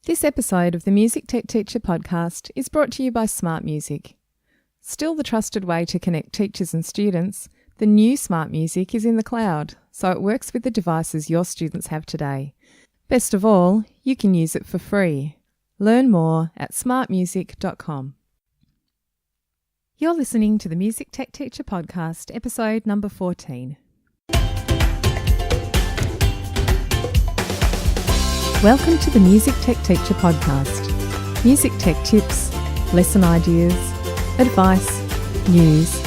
This episode of the Music Tech Teacher podcast is brought to you by Smart Music. Still the trusted way to connect teachers and students, the new Smart Music is in the cloud, so it works with the devices your students have today. Best of all, you can use it for free. Learn more at smartmusic.com. You're listening to the Music Tech Teacher podcast, episode number 14. Welcome to the Music Tech Teacher podcast. Music tech tips, lesson ideas, advice, news,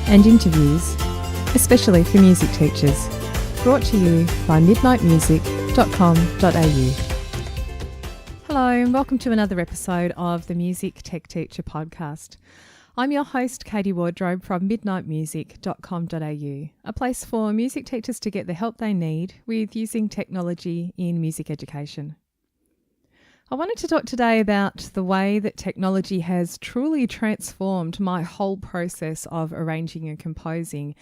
and interviews, especially for music teachers. Brought to you by midnightmusic.com.au. Hello and welcome to another episode of the Music Tech Teacher podcast. I'm your host, Katie Wardrobe from midnightmusic.com.au, a place for music teachers to get the help they need with using technology in music education. I wanted to talk today about the way that technology has truly transformed my whole process of arranging and composing.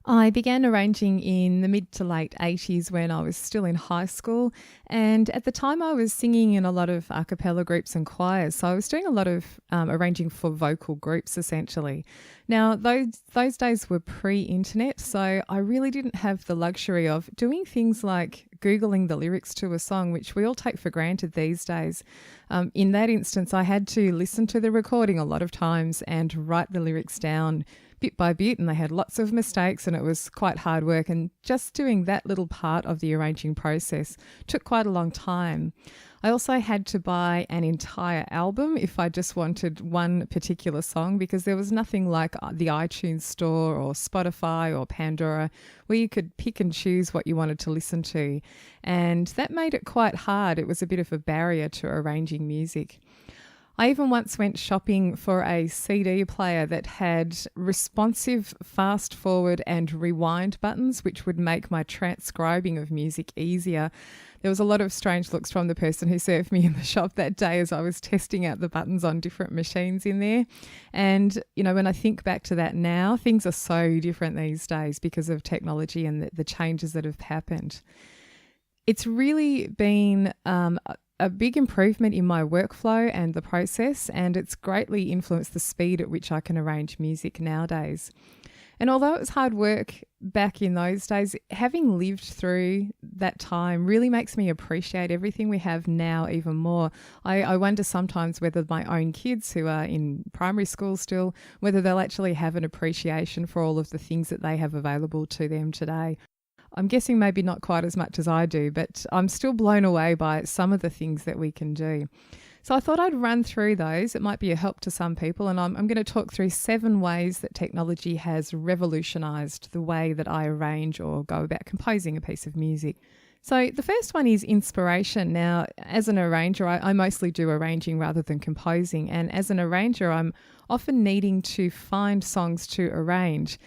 I began arranging in the mid to late 80s when I was still in high school, and at the time I was singing in a lot of a cappella groups and choirs, so I was doing a lot of arranging for vocal groups essentially. Now those days were pre-internet, so I really didn't have the luxury of doing things like Googling the lyrics to a song, which we all take for granted these days. In that instance, I had to listen to the recording a lot of times and write the lyrics down bit by bit, and they had lots of mistakes and it was quite hard work, and just doing that little part of the arranging process took quite a long time. I also had to buy an entire album if I just wanted one particular song, because there was nothing like the iTunes store or Spotify or Pandora where you could pick and choose what you wanted to listen to, and that made it quite hard. It was a bit of a barrier to arranging music. I even once went shopping for a CD player that had responsive fast forward and rewind buttons, which would make my transcribing of music easier. There was a lot of strange looks from the person who served me in the shop that day as I was testing out the buttons on different machines in there. And, you know, when I think back to that now, things are so different these days because of technology and the changes that have happened. It's really been a big improvement in my workflow and the process, and it's greatly influenced the speed at which I can arrange music nowadays. And although it was hard work back in those days, having lived through that time really makes me appreciate everything we have now even more. I wonder sometimes whether my own kids who are in primary school still, whether they'll actually have an appreciation for all of the things that they have available to them today. I'm guessing maybe not quite as much as I do, but I'm still blown away by some of the things that we can do. So I thought I'd run through those. It might be a help to some people, and I'm going to talk through 7 ways that technology has revolutionised the way that I arrange or go about composing a piece of music. So the first one is inspiration. Now, as an arranger, I mostly do arranging rather than composing, and as an arranger, I'm often needing to find songs to arrange.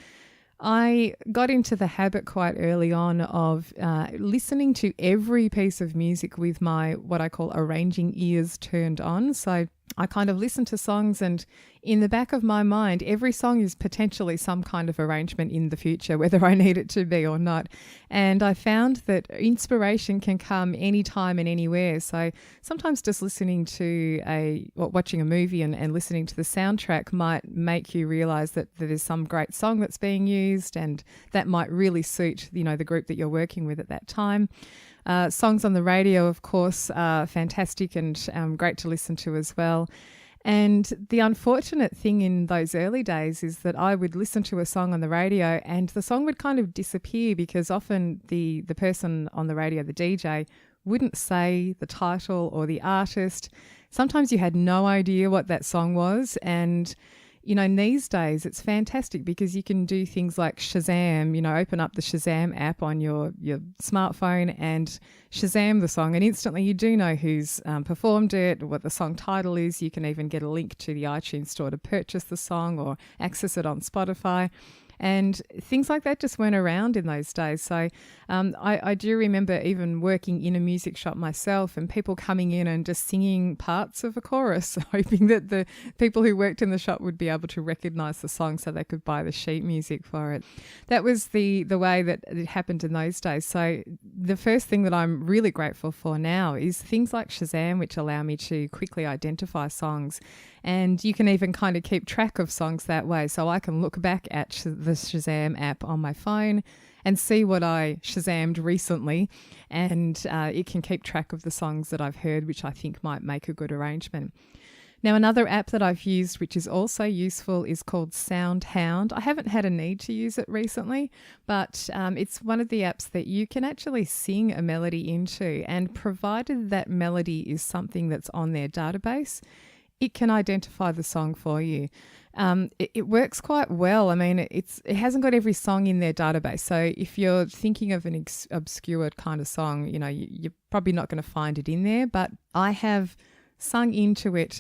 I got into the habit quite early on of listening to every piece of music with my what I call arranging ears turned on. So I kind of listen to songs, and in the back of my mind, every song is potentially some kind of arrangement in the future, whether I need it to be or not. And I found that inspiration can come anytime and anywhere. So sometimes just listening to watching a movie and listening to the soundtrack might make you realize that there's some great song that's being used, and that might really suit, you know, the group that you're working with at that time. Songs on the radio, of course, are fantastic and great to listen to as well. And the unfortunate thing in those early days is that I would listen to a song on the radio and the song would kind of disappear, because often the person on the radio, the DJ, wouldn't say the title or the artist. Sometimes you had no idea what that song was, and you know, these days it's fantastic because you can do things like Shazam, you know, open up the Shazam app on your smartphone and Shazam the song, and instantly you do know who's performed it, what the song title is. You can even get a link to the iTunes store to purchase the song or access it on Spotify. And things like that just weren't around in those days. So I do remember even working in a music shop myself and people coming in and just singing parts of a chorus, hoping that the people who worked in the shop would be able to recognise the song so they could buy the sheet music for it. That was the way that it happened in those days. So the first thing that I'm really grateful for now is things like Shazam, which allow me to quickly identify songs. And you can even kind of keep track of songs that way. So I can look back at the Shazam app on my phone and see what I Shazammed recently. And it can keep track of the songs that I've heard, which I think might make a good arrangement. Now, another app that I've used, which is also useful, is called SoundHound. I haven't had a need to use it recently, but it's one of the apps that you can actually sing a melody into. And provided that melody is something that's on their database, it can identify the song for you. It works quite well. I mean, it hasn't got every song in their database. So if you're thinking of an obscure kind of song, you're probably not going to find it in there. But I have sung into it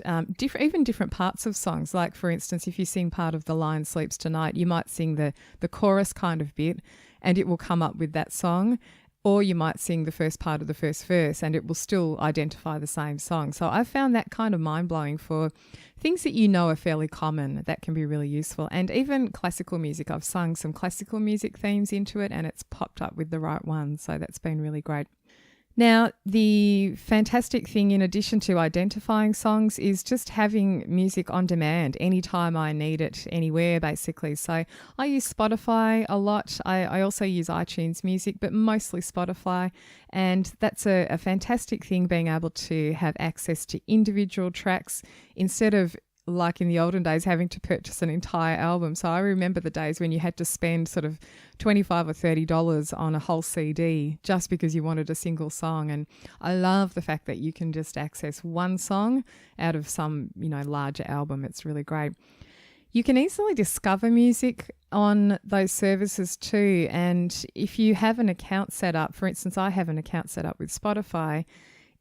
even different parts of songs. Like, for instance, if you sing part of The Lion Sleeps Tonight, you might sing the chorus kind of bit and it will come up with that song. Or you might sing the first part of the first verse and it will still identify the same song. So I found that kind of mind-blowing for things that are fairly common. That can be really useful. And even classical music, I've sung some classical music themes into it and it's popped up with the right ones. So that's been really great. Now, the fantastic thing in addition to identifying songs is just having music on demand anytime I need it, anywhere basically. So I use Spotify a lot. I also use iTunes Music, but mostly Spotify. And that's a fantastic thing, being able to have access to individual tracks instead of, like in the olden days, having to purchase an entire album. So I remember the days when you had to spend sort of $25 or $30 on a whole CD just because you wanted a single song. And I love the fact that you can just access one song out of some, larger album. It's really great. You can easily discover music on those services too. And if you have an account set up, for instance, I have an account set up with Spotify,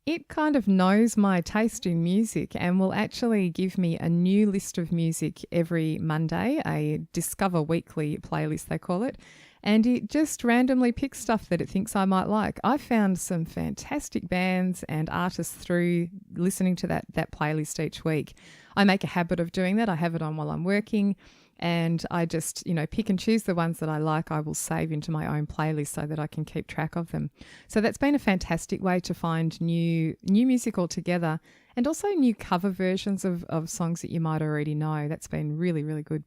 it kind of knows my taste in music and will actually give me a new list of music every Monday, a Discover Weekly playlist they call it, and it just randomly picks stuff that it thinks I might like. I found some fantastic bands and artists through listening to that playlist each week. I make a habit of doing that. I have it on while I'm working. And I just, pick and choose the ones that I like. I will save into my own playlist so that I can keep track of them. So that's been a fantastic way to find new music altogether, and also new cover versions of songs that you might already know. That's been really, really good.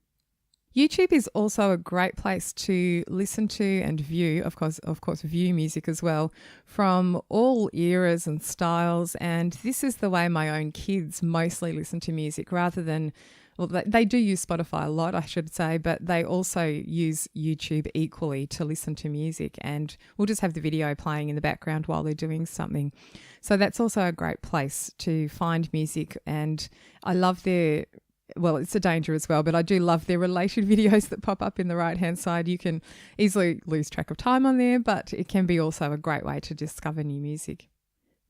YouTube is also a great place to listen to and view, of course, view music as well, from all eras and styles. And this is the way my own kids mostly listen to music, rather than, well, they do use Spotify a lot, I should say, but they also use YouTube equally to listen to music, and we'll just have the video playing in the background while they're doing something. So that's also a great place to find music. And I love it's a danger as well, but I do love their related videos that pop up in the right-hand side. You can easily lose track of time on there, but it can be also a great way to discover new music.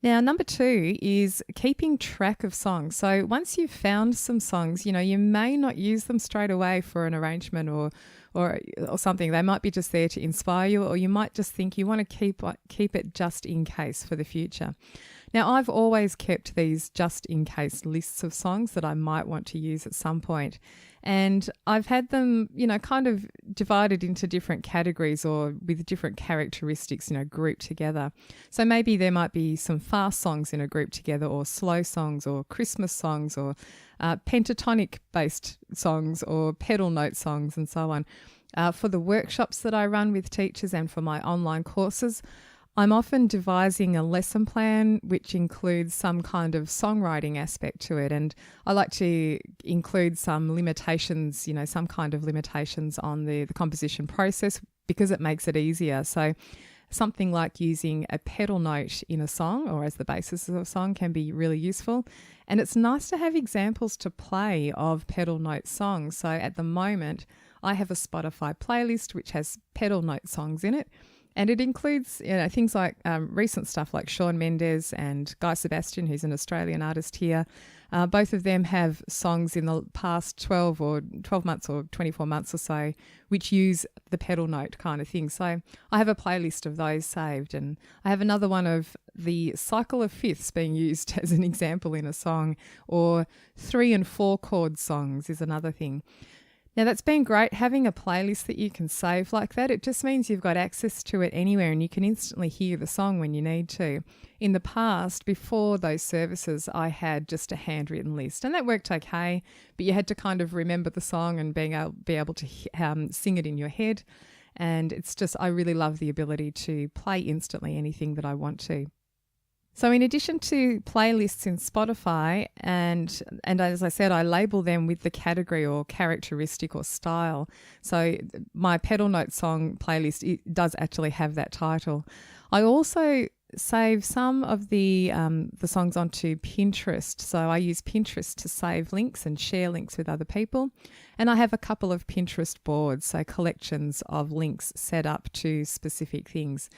Now, number 2 is keeping track of songs. So once you've found some songs, you may not use them straight away for an arrangement or something. They might be just there to inspire you, or you might just think you want to keep it just in case for the future. Now, I've always kept these just in case lists of songs that I might want to use at some point. And I've had them, kind of divided into different categories or with different characteristics, grouped together. So maybe there might be some fast songs in a group together, or slow songs, or Christmas songs, or pentatonic-based songs, or pedal note songs, and so on. For the workshops that I run with teachers and for my online courses, I'm often devising a lesson plan which includes some kind of songwriting aspect to it. And I like to include some limitations, some kind of limitations on the composition process, because it makes it easier. So something like using a pedal note in a song or as the basis of a song can be really useful. And it's nice to have examples to play of pedal note songs. So at the moment, I have a Spotify playlist which has pedal note songs in it. And it includes things like recent stuff like Shawn Mendes and Guy Sebastian, who's an Australian artist here. Both of them have songs in the past 12 months or 24 months or so, which use the pedal note kind of thing. So I have a playlist of those saved, and I have another one of the cycle of fifths being used as an example in a song, or 3 and 4 chord songs is another thing. Now, that's been great, having a playlist that you can save like that. It just means you've got access to it anywhere and you can instantly hear the song when you need to. In the past, before those services, I had just a handwritten list, and that worked okay, but you had to kind of remember the song and be able to sing it in your head. And it's just, I really love the ability to play instantly anything that I want to. So in addition to playlists in Spotify, and as I said, I label them with the category or characteristic or style. So my pedal note song playlist, it does actually have that title. I also save some of the songs onto Pinterest. So I use Pinterest to save links and share links with other people. And I have a couple of Pinterest boards, so collections of links set up to specific things.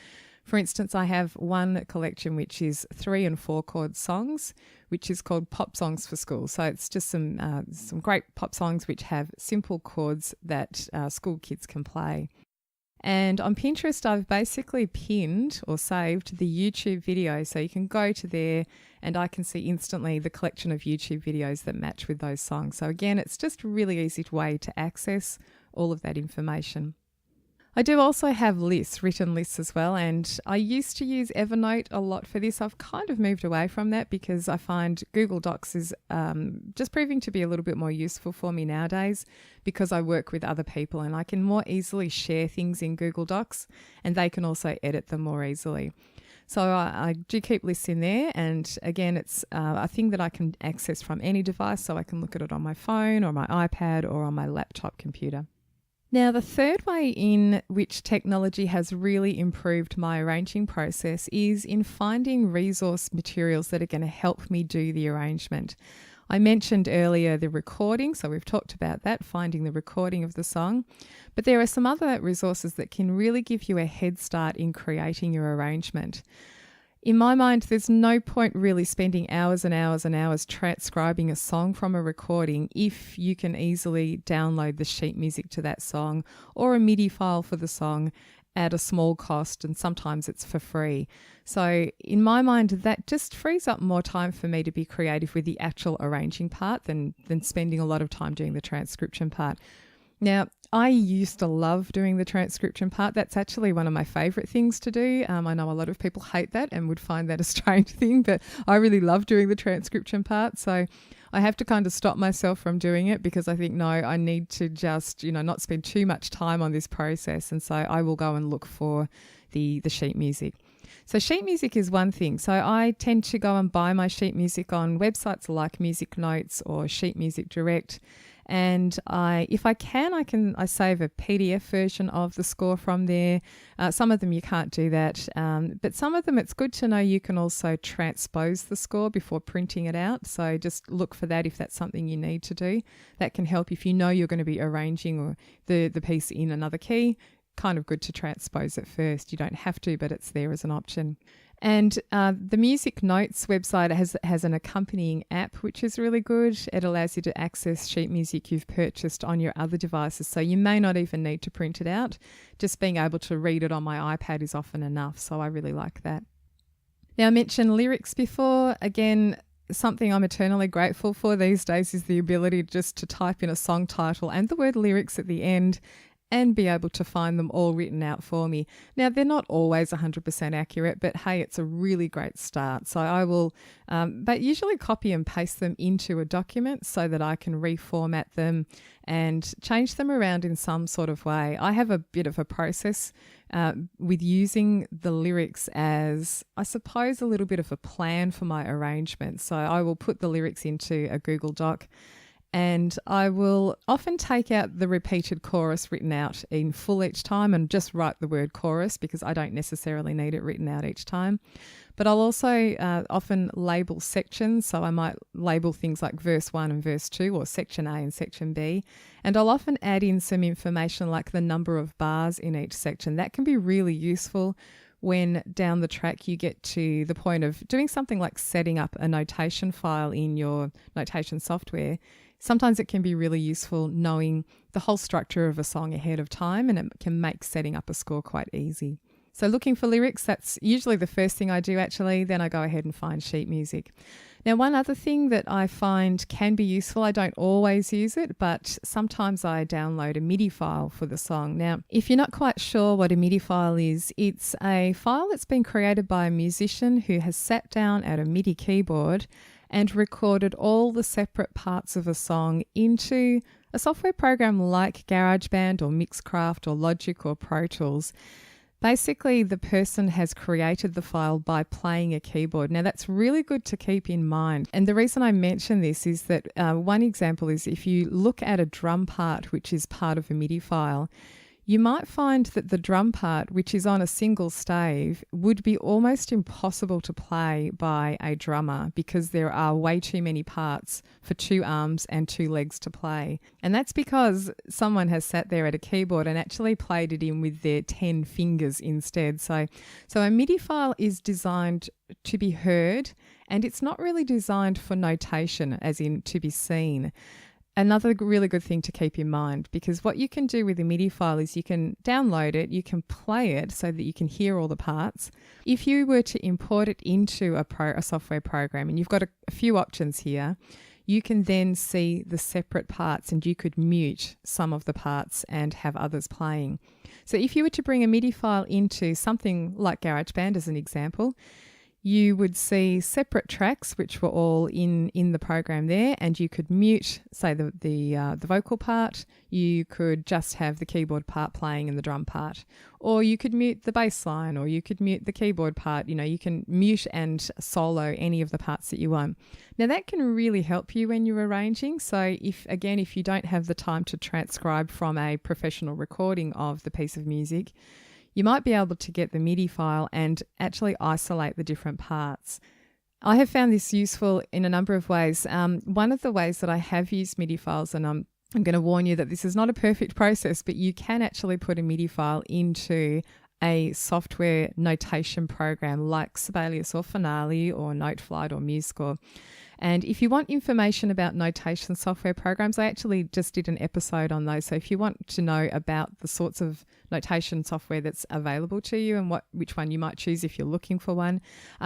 For instance, I have one collection which is 3 and 4 chord songs, which is called Pop Songs for School. So it's just some great pop songs which have simple chords that school kids can play. And on Pinterest, I've basically pinned or saved the YouTube video. So you can go to there and I can see instantly the collection of YouTube videos that match with those songs. So again, it's just a really easy way to access all of that information. I do also have lists, written lists as well, and I used to use Evernote a lot for this. I've kind of moved away from that because I find Google Docs is just proving to be a little bit more useful for me nowadays because I work with other people and I can more easily share things in Google Docs and they can also edit them more easily. So I do keep lists in there, and again, it's a thing that I can access from any device, so I can look at it on my phone or my iPad or on my laptop computer. Now, the third way in which technology has really improved my arranging process is in finding resource materials that are going to help me do the arrangement. I mentioned earlier the recording, so we've talked about that, finding the recording of the song. But there are some other resources that can really give you a head start in creating your arrangement. In my mind, there's no point really spending hours and hours and hours transcribing a song from a recording if you can easily download the sheet music to that song or a MIDI file for the song at a small cost, and sometimes it's for free. So in my mind, that just frees up more time for me to be creative with the actual arranging part than spending a lot of time doing the transcription part. Now, I used to love doing the transcription part. That's actually one of my favourite things to do. I know a lot of people hate that and would find that a strange thing, but I really love doing the transcription part. So I have to kind of stop myself from doing it because I think, no, I need to just, not spend too much time on this process. And so I will go and look for the sheet music. So sheet music is one thing. So I tend to go and buy my sheet music on websites like Music Notes or Sheet Music Direct. And if I can, I save a PDF version of the score from there. Some of them you can't do that, but some of them it's good to know you can also transpose the score before printing it out. So just look for that if that's something you need to do. That can help if you know you're going to be arranging or the piece in another key. Kind of good to transpose it first. You don't have to, but it's there as an option. And the Music Notes website has an accompanying app, which is really good. It allows you to access sheet music you've purchased on your other devices. So you may not even need to print it out. Just being able to read it on my iPad is often enough. So I really like that. Now, I mentioned lyrics before. Again, something I'm eternally grateful for these days is the ability just to type in a song title and the word lyrics at the end and be able to find them all written out for me. Now, they're not always 100% accurate, but hey, it's a really great start. So I will but usually copy and paste them into a document so that I can reformat them and change them around in some sort of way. I have a bit of a process with using the lyrics as, I suppose, a little bit of a plan for my arrangement. So I will put the lyrics into a Google Doc, And I will often take out the repeated chorus written out in full each time and just write the word chorus because I don't necessarily need it written out each time. But I'll also often label sections. So I might label things like verse 1 and verse 2 or section A and section B. And I'll often add in some information like the number of bars in each section. That can be really useful when down the track you get to the point of doing something like setting up a notation file in your notation software. Sometimes it can be really useful knowing the whole structure of a song ahead of time, and it can make setting up a score quite easy. So looking for lyrics, that's usually the first thing I do actually. Then I go ahead and find sheet music. Now, one other thing that I find can be useful, I don't always use it, but sometimes I download a MIDI file for the song. Now, if you're not quite sure what a MIDI file is, it's a file that's been created by a musician who has sat down at a MIDI keyboard and recorded all the separate parts of a song into a software program like GarageBand or Mixcraft or Logic or Pro Tools. Basically, the person has created the file by playing a keyboard. Now, that's really good to keep in mind. And the reason I mention this is that one example is if you look at a drum part, which is part of a MIDI file, you might find that the drum part, which is on a single stave, would be almost impossible to play by a drummer because there are way too many parts for 2 arms and 2 legs to play. And that's because someone has sat there at a keyboard and actually played it in with their 10 fingers instead. So a MIDI file is designed to be heard, and it's not really designed for notation, as in to be seen. Another really good thing to keep in mind, because what you can do with a MIDI file is you can download it, you can play it so that you can hear all the parts. If you were to import it into a software program, and you've got a few options here, you can then see the separate parts and you could mute some of the parts and have others playing. So if you were to bring a MIDI file into something like GarageBand as an example, you would see separate tracks which were all in the program there, and you could mute, say, the vocal part. You could just have the keyboard part playing and the drum part, or you could mute the bass line, or you could mute the keyboard part. You can mute and solo any of the parts that you want. Now, that can really help you when you're arranging. So if you don't have the time to transcribe from a professional recording of the piece of music, you might be able to get the MIDI file and actually isolate the different parts. I have found this useful in a number of ways. One of the ways that I have used MIDI files, and I'm going to warn you that this is not a perfect process, but you can actually put a MIDI file into a software notation program like Sibelius or Finale or Noteflight or MuseScore. And if you want information about notation software programs, I actually just did an episode on those. So if you want to know about the sorts of notation software that's available to you and which one you might choose if you're looking for one,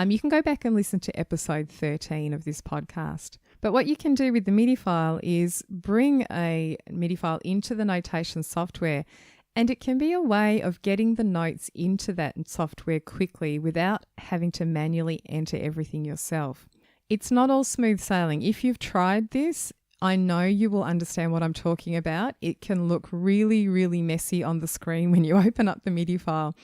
you can go back and listen to episode 13 of this podcast. But what you can do with the MIDI file is bring a MIDI file into the notation software, and it can be a way of getting the notes into that software quickly without having to manually enter everything yourself. It's not all smooth sailing. If you've tried this, I know you will understand what I'm talking about. It can look really, really messy on the screen when you open up the MIDI file.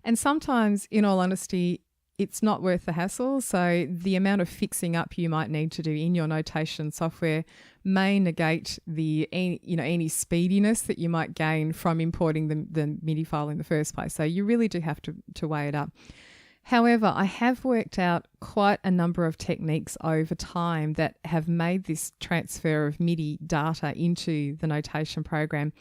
And sometimes, in all honesty, it's not worth the hassle. So the amount of fixing up you might need to do in your notation software may negate any speediness that you might gain from importing the MIDI file in the first place. So you really do have to weigh it up. However, I have worked out quite a number of techniques over time that have made this transfer of MIDI data into the notation program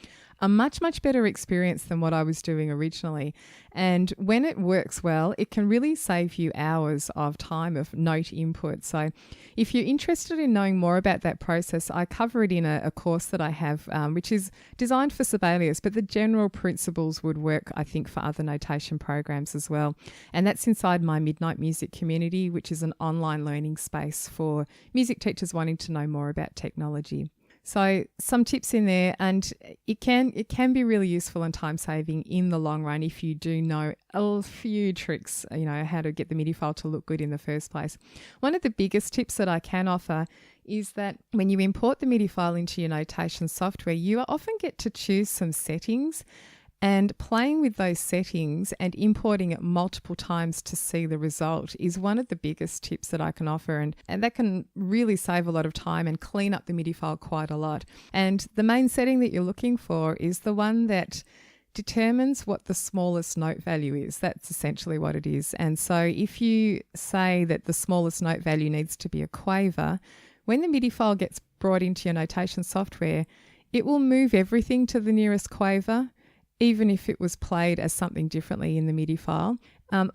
a much, much better experience than what I was doing originally. And when it works well, it can really save you hours of time of note input. So if you're interested in knowing more about that process, I cover it in a course that I have, which is designed for Sibelius, but the general principles would work, I think, for other notation programs as well. And that's inside my Midnight Music community, which is an online learning space for music teachers wanting to know more about technology. So some tips in there, and it can be really useful and time saving in the long run if you do know a few tricks, how to get the MIDI file to look good in the first place. One of the biggest tips that I can offer is that when you import the MIDI file into your notation software, you often get to choose some settings. And playing with those settings and importing it multiple times to see the result is one of the biggest tips that I can offer. And that can really save a lot of time and clean up the MIDI file quite a lot. And the main setting that you're looking for is the one that determines what the smallest note value is. That's essentially what it is. And so if you say that the smallest note value needs to be a quaver, when the MIDI file gets brought into your notation software, it will move everything to the nearest quaver, even if it was played as something differently in the MIDI file.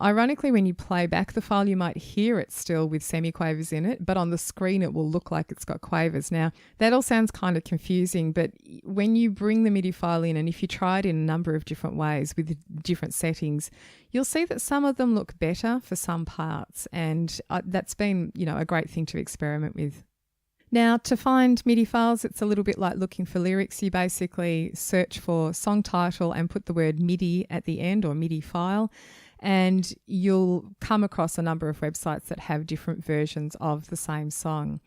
Ironically, when you play back the file, you might hear it still with semiquavers in it, but on the screen it will look like it's got quavers. Now, that all sounds kind of confusing, but when you bring the MIDI file in, and if you try it in a number of different ways with different settings, you'll see that some of them look better for some parts, and that's been, a great thing to experiment with. Now, to find MIDI files, it's a little bit like looking for lyrics. You basically search for song title and put the word MIDI at the end, or MIDI file, and you'll come across a number of websites that have different versions of the same song.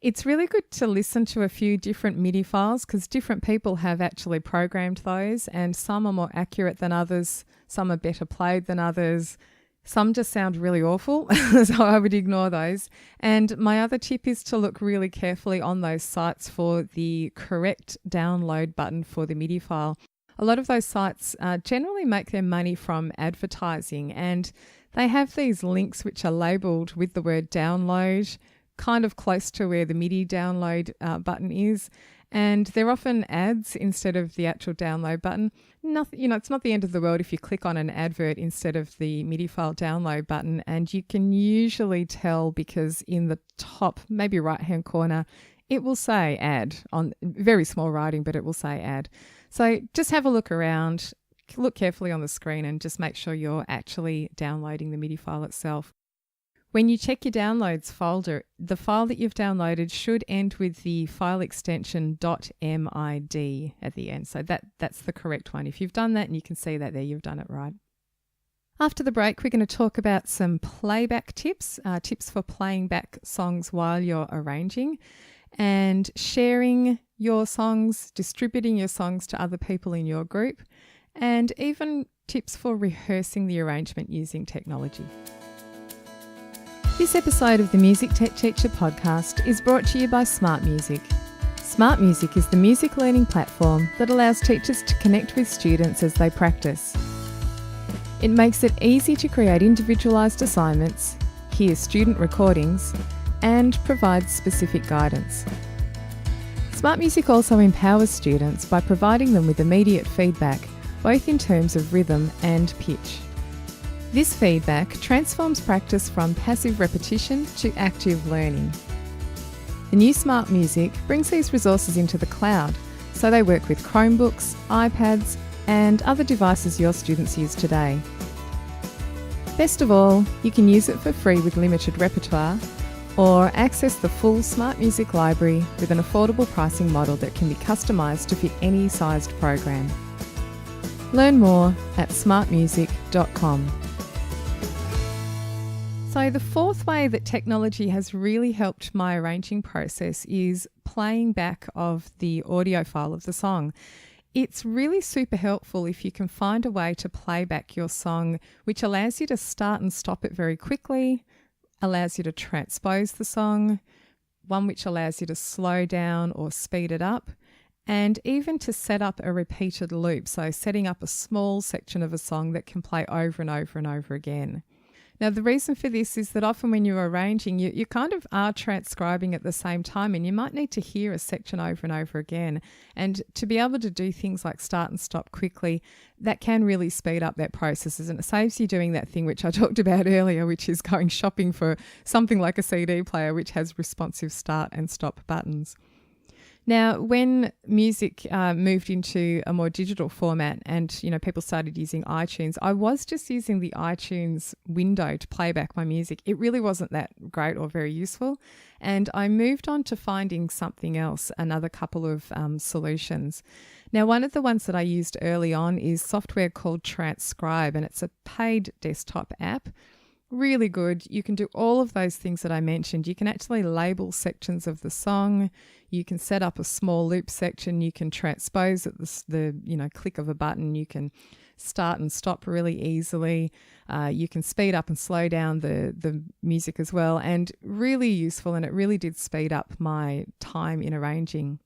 It's really good to listen to a few different MIDI files because different people have actually programmed those, and some are more accurate than others, some are better played than others. Some just sound really awful, so I would ignore those. And my other tip is to look really carefully on those sites for the correct download button for the MIDI file. A lot of those sites generally make their money from advertising, and they have these links which are labelled with the word download, kind of close to where the MIDI download button is. And they're often ads instead of the actual download button. Nothing, it's not the end of the world if you click on an advert instead of the MIDI file download button. And you can usually tell because in the top, maybe right-hand corner, it will say ad on very small writing, but it will say ad. So just have a look around, look carefully on the screen, and just make sure you're actually downloading the MIDI file itself. When you check your downloads folder, the file that you've downloaded should end with the file extension .mid at the end. So that's the correct one. If you've done that and you can see that there, you've done it right. After the break, we're going to talk about some playback tips, tips for playing back songs while you're arranging and sharing your songs, distributing your songs to other people in your group, and even tips for rehearsing the arrangement using technology. This episode of the Music Tech Teacher podcast is brought to you by Smart Music. Smart Music is the music learning platform that allows teachers to connect with students as they practice. It makes it easy to create individualised assignments, hear student recordings, and provides specific guidance. Smart Music also empowers students by providing them with immediate feedback, both in terms of rhythm and pitch. This feedback transforms practice from passive repetition to active learning. The new Smart Music brings these resources into the cloud, so they work with Chromebooks, iPads, and other devices your students use today. Best of all, you can use it for free with limited repertoire, or access the full Smart Music library with an affordable pricing model that can be customised to fit any sized program. Learn more at smartmusic.com. So the fourth way that technology has really helped my arranging process is playing back of the audio file of the song. It's really super helpful if you can find a way to play back your song which allows you to start and stop it very quickly, allows you to transpose the song, one which allows you to slow down or speed it up, and even to set up a repeated loop, so setting up a small section of a song that can play over and over and over again. Now, the reason for this is that often when you're arranging, you kind of are transcribing at the same time, and you might need to hear a section over and over again. And to be able to do things like start and stop quickly, that can really speed up that process, and it saves you doing that thing which I talked about earlier, which is going shopping for something like a CD player which has responsive start and stop buttons. Now, when music moved into a more digital format and, people started using iTunes, I was just using the iTunes window to play back my music. It really wasn't that great or very useful. And I moved on to finding something else, another couple of solutions. Now, one of the ones that I used early on is software called Transcribe, and it's a paid desktop app. really good. You can do all of those things that I mentioned. You can actually label sections of the song. You can set up a small loop section. You can transpose at the click of a button. You can start and stop really easily. You can speed up and slow down the music as well, and really useful, and it really did speed up my time in arranging.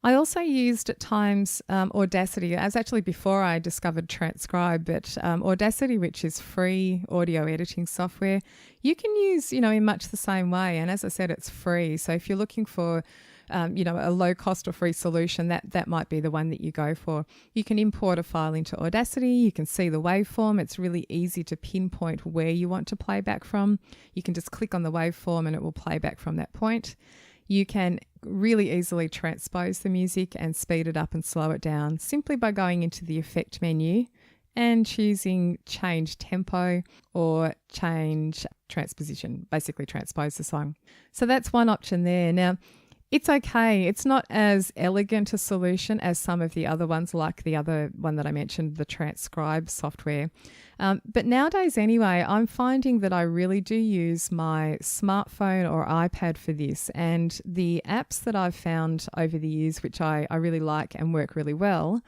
I also used at times Audacity. As actually before I discovered Transcribe, but Audacity, which is free audio editing software, you can use, in much the same way. And as I said, it's free. So if you're looking for a low cost or free solution, that might be the one that you go for. You can import a file into Audacity. You can see the waveform. It's really easy to pinpoint where you want to play back from. You can just click on the waveform and it will play back from that point. You can really easily transpose the music and speed it up and slow it down simply by going into the effect menu and choosing change tempo or change transposition, basically transpose the song. So that's one option there. Now, it's okay. It's not as elegant a solution as some of the other ones, like the other one that I mentioned, the Transcribe software. But nowadays anyway, I'm finding that I really do use my smartphone or iPad for this. And the apps that I've found over the years, which I really like and work really well,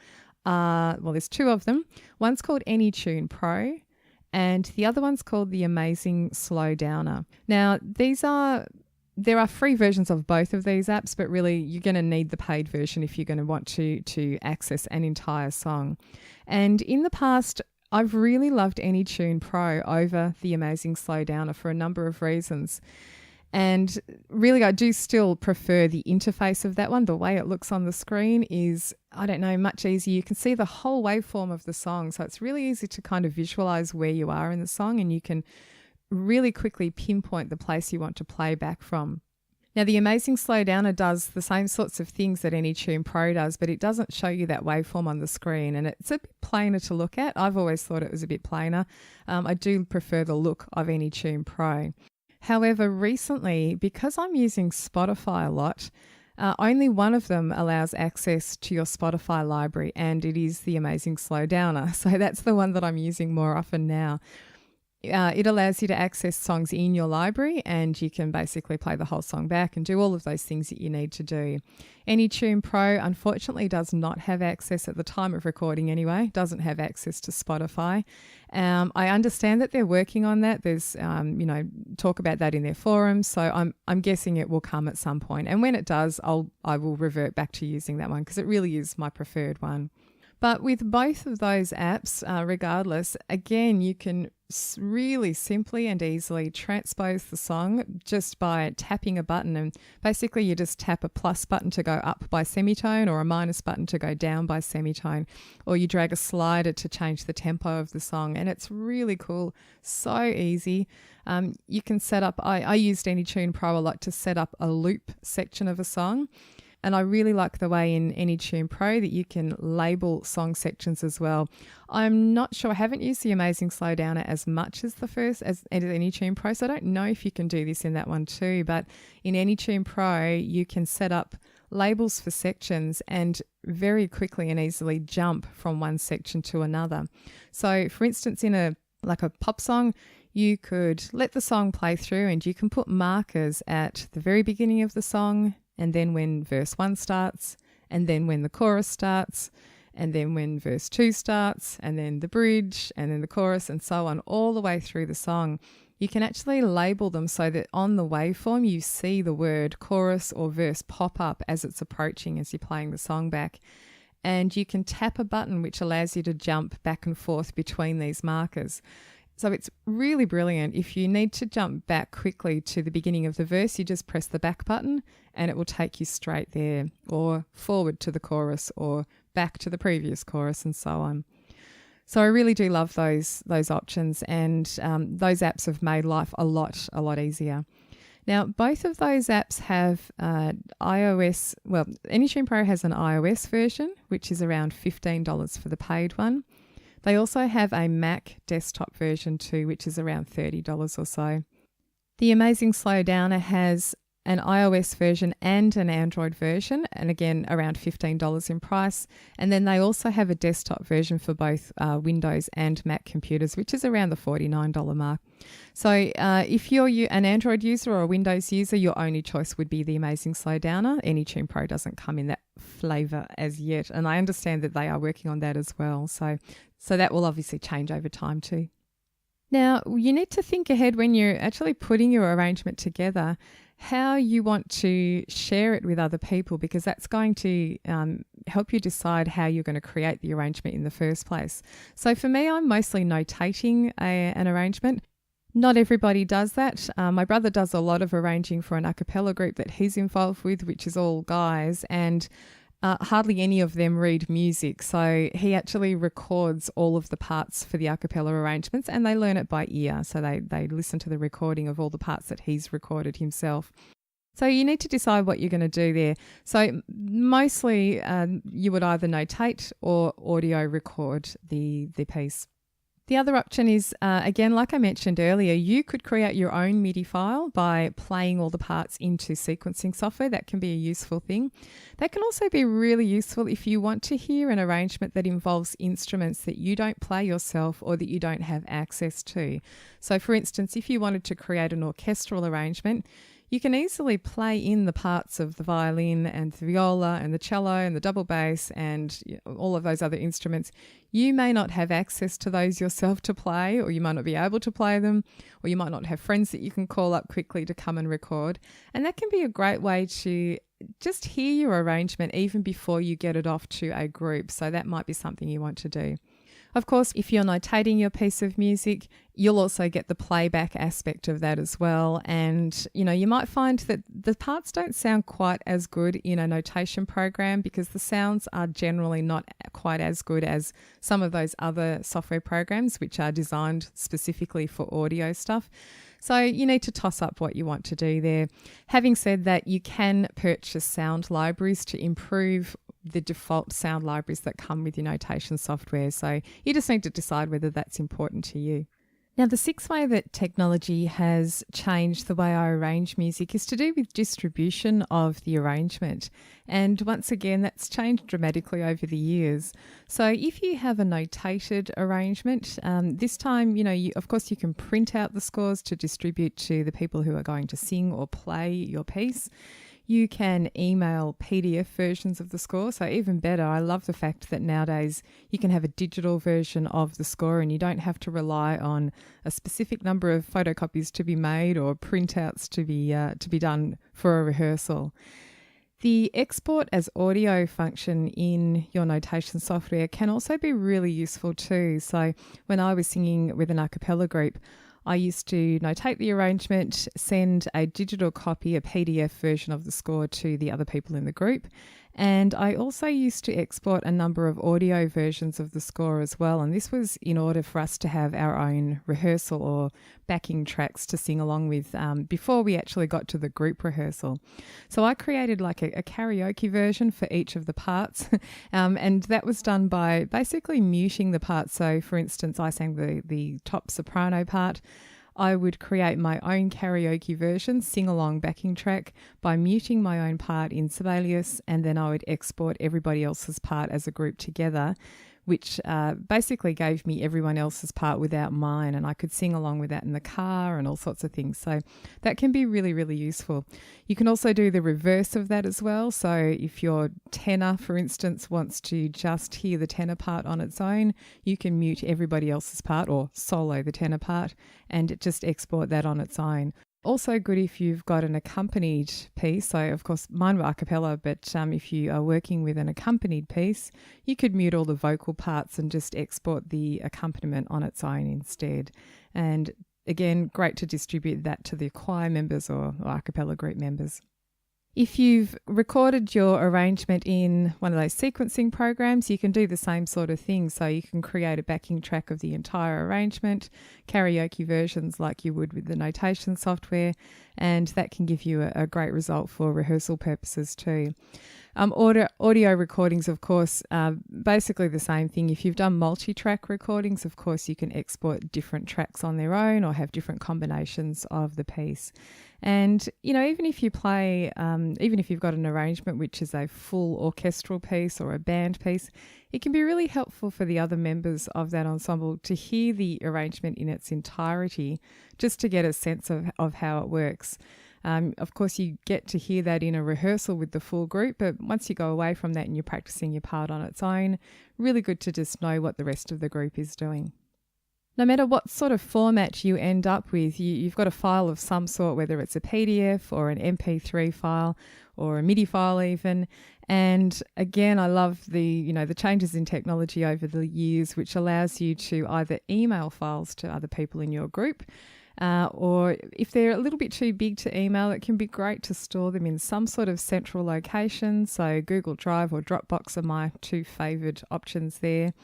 there's two of them. One's called AnyTune Pro and the other one's called the Amazing Slow Downer. Now, there are free versions of both of these apps, but really you're going to need the paid version if you're going to want to access an entire song. And in the past, I've really loved AnyTune Pro over the Amazing Slow Downer for a number of reasons. And really, I do still prefer the interface of that one. The way it looks on the screen is, much easier. You can see the whole waveform of the song. So it's really easy to kind of visualize where you are in the song, and you can really quickly pinpoint the place you want to play back from. Now, the Amazing Slow Downer does the same sorts of things that AnyTune Pro does, but it doesn't show you that waveform on the screen, and it's a bit plainer to look at. I've always thought it was a bit plainer. I do prefer the look of AnyTune Pro. However, recently, because I'm using Spotify a lot, only one of them allows access to your Spotify library, and it is the Amazing Slow Downer. So that's the one that I'm using more often now. It allows you to access songs in your library, and you can basically play the whole song back and do all of those things that you need to do. AnyTune Pro, unfortunately, does not have access at the time of recording anyway, doesn't have access to Spotify. I understand that they're working on that. There's, talk about that in their forums. So I'm guessing it will come at some point. And when it does, I will revert back to using that one because it really is my preferred one. But with both of those apps, regardless, again, you can really simply and easily transpose the song just by tapping a button. And basically you just tap a plus button to go up by semitone or a minus button to go down by semitone, or you drag a slider to change the tempo of the song. And it's really cool. So easy. You can set up, I used AnyTune Pro a lot to set up a loop section of a song. And I really like the way in AnyTune Pro that you can label song sections as well. I'm not sure, I haven't used the Amazing Slow Downer as much as as AnyTune Pro, so I don't know if you can do this in that one too. But in AnyTune Pro, you can set up labels for sections and very quickly and easily jump from one section to another. So for instance, in a pop song, you could let the song play through and you can put markers at the very beginning of the song, and then when verse 1 starts, and then when the chorus starts, and then when verse 2 starts, and then the bridge, and then the chorus, and so on, all the way through the song. You can actually label them so that on the waveform you see the word chorus or verse pop up as it's approaching, as you're playing the song back. And you can tap a button which allows you to jump back and forth between these markers. So it's really brilliant. If you need to jump back quickly to the beginning of the verse, you just press the back button and it will take you straight there, or forward to the chorus, or back to the previous chorus, and so on. So I really do love those options, and those apps have made life a lot easier. Now, both of those apps have iOS. Well, AnyTune Pro has an iOS version, which is around $15 for the paid one. They also have a Mac desktop version too, which is around $30 or so. The Amazing Slow Downer has an iOS version and an Android version, and again around $15 in price. And then they also have a desktop version for both Windows and Mac computers, which is around the $49 mark. So if you're an Android user or a Windows user, your only choice would be the Amazing Slowdowner. AnyTune Pro doesn't come in that flavor as yet, and I understand that they are working on that as well. So that will obviously change over time too. Now, you need to think ahead when you're actually putting your arrangement together, how you want to share it with other people, because that's going to help you decide how you're going to create the arrangement in the first place. So for me, I'm mostly notating an arrangement. Not everybody does that. My brother does a lot of arranging for an a cappella group that he's involved with, which is all guys, and hardly any of them read music. So he actually records all of the parts for the a cappella arrangements, and they learn it by ear. So they listen to the recording of all the parts that he's recorded himself. So you need to decide what you're going to do there. So mostly you would either notate or audio record the piece. The other option is, again, like I mentioned earlier, you could create your own MIDI file by playing all the parts into sequencing software. That can be a useful thing. That can also be really useful if you want to hear an arrangement that involves instruments that you don't play yourself or that you don't have access to. So, for instance, if you wanted to create an orchestral arrangement, you can easily play in the parts of the violin and the viola and the cello and the double bass and all of those other instruments. You may not have access to those yourself to play, or you might not be able to play them, or you might not have friends that you can call up quickly to come and record. And that can be a great way to just hear your arrangement even before you get it off to a group. So that might be something you want to do. Of course, if you're notating your piece of music, you'll also get the playback aspect of that as well. And, you might find that the parts don't sound quite as good in a notation program because the sounds are generally not quite as good as some of those other software programs which are designed specifically for audio stuff. So you need to toss up what you want to do there. Having said that, you can purchase sound libraries to improve the default sound libraries that come with your notation software. So you just need to decide whether that's important to you. Now, the sixth way that technology has changed the way I arrange music is to do with distribution of the arrangement. And once again, that's changed dramatically over the years. So if you have a notated arrangement, this time, of course, you can print out the scores to distribute to the people who are going to sing or play your piece. You can email PDF versions of the score. So even better, I love the fact that nowadays you can have a digital version of the score and you don't have to rely on a specific number of photocopies to be made or printouts to be done for a rehearsal. The export as audio function in your notation software can also be really useful too. So when I was singing with an a cappella group, I used to notate the arrangement, send a digital copy, a PDF version of the score to the other people in the group. And I also used to export a number of audio versions of the score as well. And this was in order for us to have our own rehearsal or backing tracks to sing along with before we actually got to the group rehearsal. So I created like a karaoke version for each of the parts. And that was done by basically muting the parts. So for instance, I sang the top soprano part. I would create my own karaoke version, sing-along backing track by muting my own part in Sibelius, and then I would export everybody else's part as a group together, which basically gave me everyone else's part without mine, and I could sing along with that in the car and all sorts of things. So that can be really, really useful. You can also do the reverse of that as well. So if your tenor, for instance, wants to just hear the tenor part on its own, you can mute everybody else's part or solo the tenor part and just export that on its own. Also good if you've got an accompanied piece. So, of course, mine were a cappella, but if you are working with an accompanied piece, you could mute all the vocal parts and just export the accompaniment on its own instead. And again, great to distribute that to the choir members or a cappella group members. If you've recorded your arrangement in one of those sequencing programs, you can do the same sort of thing. So you can create a backing track of the entire arrangement, karaoke versions like you would with the notation software, and that can give you a great result for rehearsal purposes too. Audio recordings, of course, basically the same thing. If you've done multi-track recordings, of course, you can export different tracks on their own or have different combinations of the piece. And, even if you play, even if you've got an arrangement which is a full orchestral piece or a band piece, it can be really helpful for the other members of that ensemble to hear the arrangement in its entirety, just to get a sense of how it works. Of course, you get to hear that in a rehearsal with the full group, but once you go away from that and you're practicing your part on its own, really good to just know what the rest of the group is doing. No matter what sort of format you end up with, you've got a file of some sort, whether it's a PDF or an MP3 file or a MIDI file even. And again, I love the changes in technology over the years, which allows you to either email files to other people in your group, or if they're a little bit too big to email, it can be great to store them in some sort of central location. So Google Drive or Dropbox are my two favoured options there.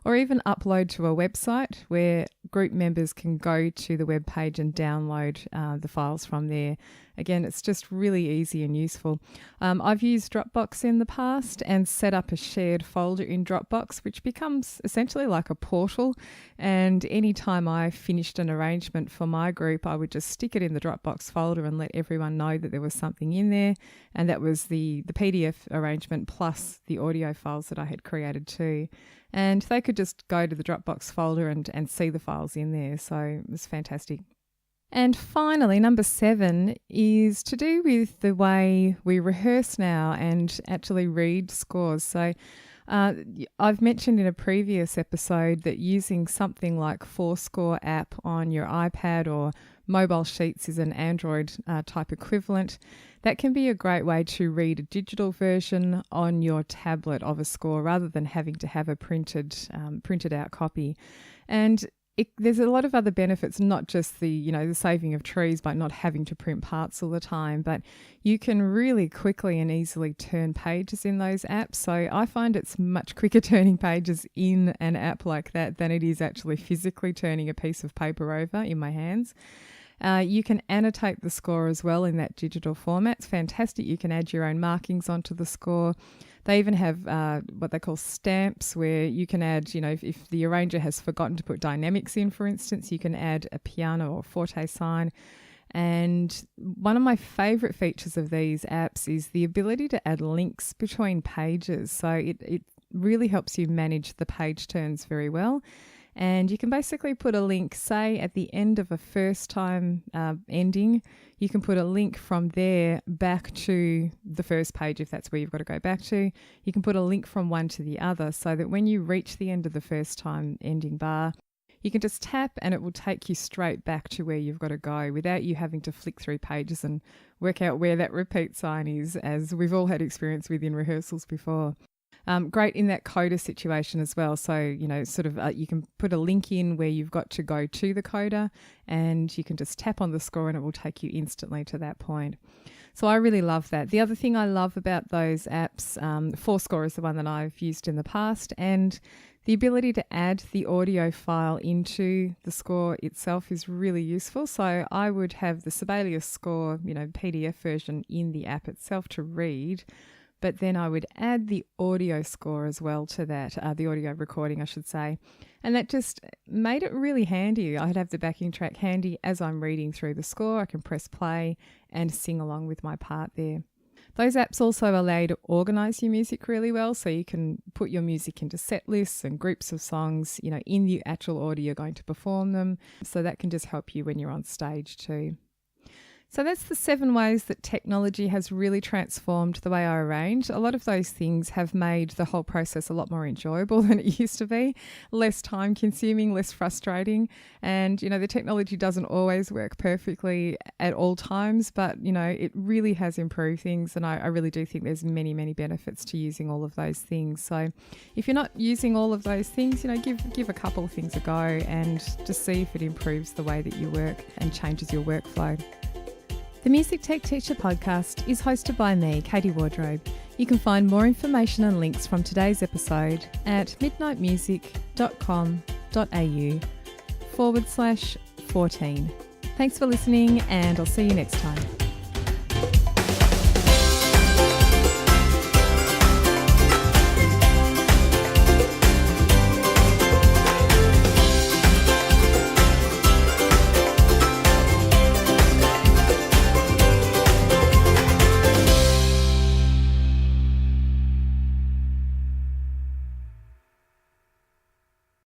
Or even upload to a website where group members can go to the web page and download the files from there. Again, it's just really easy and useful. I've used Dropbox in the past and set up a shared folder in Dropbox, which becomes essentially like a portal. And anytime I finished an arrangement for my group, I would just stick it in the Dropbox folder and let everyone know that there was something in there. And that was the PDF arrangement plus the audio files that I had created too. And they could just go to the Dropbox folder and see the files in there. So it was fantastic. And finally, number 7 is to do with the way we rehearse now and actually read scores. So I've mentioned in a previous episode that using something like Fourscore app on your iPad or Mobile Sheets is an Android type equivalent. That can be a great way to read a digital version on your tablet of a score rather than having to have a printed out copy. And there's a lot of other benefits, not just the saving of trees by not having to print parts all the time, but you can really quickly and easily turn pages in those apps. So I find it's much quicker turning pages in an app like that than it is actually physically turning a piece of paper over in my hands. You can annotate the score as well in that digital format. It's fantastic. You can add your own markings onto the score. They even have what they call stamps, where you can add, if the arranger has forgotten to put dynamics in, for instance, you can add a piano or forte sign. And one of my favourite features of these apps is the ability to add links between pages. So it really helps you manage the page turns very well. And you can basically put a link, say, at the end of a first time ending. You can put a link from there back to the first page if that's where you've got to go back to. You can put a link from one to the other so that when you reach the end of the first time ending bar, you can just tap and it will take you straight back to where you've got to go without you having to flick through pages and work out where that repeat sign is, as we've all had experience with in rehearsals before. Great in that coda situation as well. So, you can put a link in where you've got to go to the coda and you can just tap on the score and it will take you instantly to that point. So I really love that. The other thing I love about those apps, Fourscore is the one that I've used in the past, and the ability to add the audio file into the score itself is really useful. So I would have the Sibelius score, PDF version in the app itself to read, but then I would add the audio score as well to that, the audio recording, I should say. And that just made it really handy. I'd have the backing track handy as I'm reading through the score. I can press play and sing along with my part there. Those apps also allow you to organise your music really well, so you can put your music into set lists and groups of songs, in the actual order you're going to perform them. So that can just help you when you're on stage too. So that's the 7 ways that technology has really transformed the way I arrange. A lot of those things have made the whole process a lot more enjoyable than it used to be, less time consuming, less frustrating. And, the technology doesn't always work perfectly at all times, but, it really has improved things. And I really do think there's many, many benefits to using all of those things. So if you're not using all of those things, give a couple of things a go and just see if it improves the way that you work and changes your workflow. The Music Tech Teacher podcast is hosted by me, Katie Wardrobe. You can find more information and links from today's episode at midnightmusic.com.au/14. Thanks for listening, and I'll see you next time.